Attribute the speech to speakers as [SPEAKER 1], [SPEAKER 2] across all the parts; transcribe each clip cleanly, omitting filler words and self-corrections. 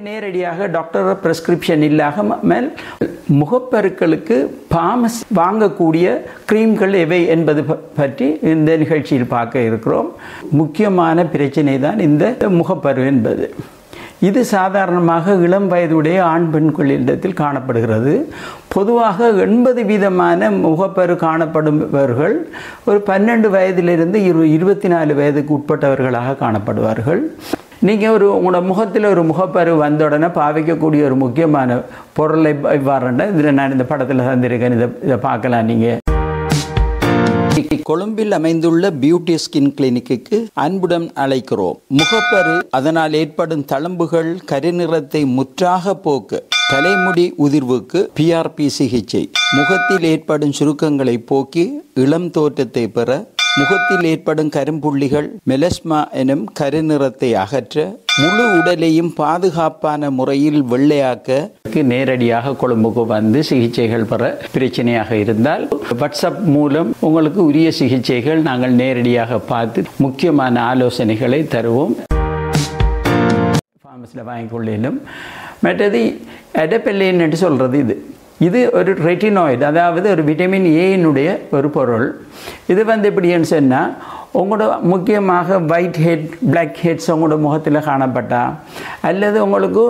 [SPEAKER 1] நேரடியாக doctor prescription இல்லாமல் முகப்பருக்களுக்கு பாமஸ் வாங்கக்கூடிய கிரீம்கள் எவை என்பது பற்றி இந்த நிகழ்ச்சியில் பார்க்க இருக்கிறோம். முக்கியமான பிரச்சனை தான் இந்த முகப்பரு என்பது. இது சாதாரணமாக இளம் வயதுடைய ஆண் பெண்களிடத்தில் காணப்படுகிறது. பொதுவாக 80% முகப்பரு காணப்படுபவர்கள் ஒரு 12 வயதிலிருந்து 24 வயதுக்கு உட்பட்டவர்களாக காணப்படுவார்கள். நீங்கள் உங்களோட முகத்தில் ஒரு முகப்பரு வந்த உடனே பாவிக்கக்கூடிய ஒரு முக்கியமான பொருளை இவ்வாறுண்டா இதில் நான் இந்த படத்தில் தந்திருக்கேன். இதை பார்க்கலாம். நீங்கள் கொழும்பில் அமைந்துள்ள பியூட்டி ஸ்கின் கிளினிக்கு அன்புடன் அழைக்கிறோம். முகப்பரு அதனால் ஏற்படும் தழும்புகள் கருநிறத்தை முற்றாக போக்க தலைமுடி உதிர்வுக்கு PRP சிகிச்சை, முகத்தில் ஏற்படும் சுருக்கங்களை போக்கி இளம் தோற்றத்தை பெற, முகத்தில் ஏற்படும் கரும்புள்ளிகள் மெலஸ்மா எனும் கருநிறத்தை அகற்ற, முழு உடலையும் பாதுகாப்பான முறையில் வெள்ளையாக்க நேரடியாக கொழும்புக்கு வந்து சிகிச்சைகள் பெற பிரச்சனையாக இருந்தால் வாட்ஸ்அப் மூலம் உங்களுக்கு உரிய சிகிச்சைகள் நாங்கள் நேரடியாக பார்த்து முக்கியமான ஆலோசனைகளை தருவோம். ஃபார்மஸில் வாங்கிக்கொள்ளும். மற்றது எடபெல்லின் என்று சொல்கிறது இது ஒரு ரெட்டினாய்டு, அதாவது ஒரு விட்டமின் ஏனுடைய ஒரு பொருள். இது எப்படின்னு சொன்னால் உங்களோட முக்கியமாக ஒயிட் ஹெட் பிளாக் ஹெட்ஸ் உங்களோட முகத்தில் காணப்பட்டா, அல்லது உங்களுக்கு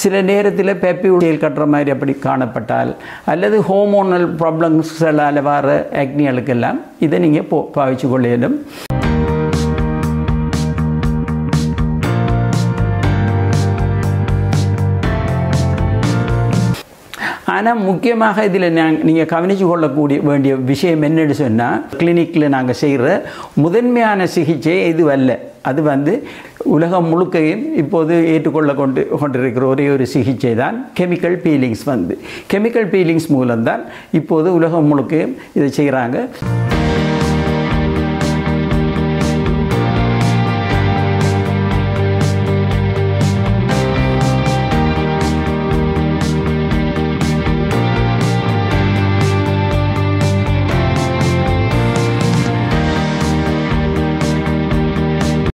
[SPEAKER 1] சில நேரத்தில் பெப்பி உடையல் கட்டுற மாதிரி அப்படி காணப்பட்டால், அல்லது ஹோமோனல் ப்ராப்ளம்ஸ்களால் வர ஆக்னிகளுக்கெல்லாம் இதை நீங்கள் பாவிச்சு கொள்ளும். ஆனால் முக்கியமாக இதில் நீங்கள் கவனித்து கொள்ளக்கூடிய வேண்டிய விஷயம் என்னென்னு சொன்னால், கிளினிக்கில் நாங்கள் செய்கிற முதன்மையான சிகிச்சை இது அல்ல. அது உலகம் முழுக்கையும் இப்போது ஏற்றுக்கொள்ள கொண்டிருக்கிற ஒரே ஒரு சிகிச்சை தான் கெமிக்கல் பீலிங்ஸ். கெமிக்கல் பீலிங்ஸ் மூலம்தான் இப்போது உலகம் முழுக்கையும் இதை செய்கிறாங்க.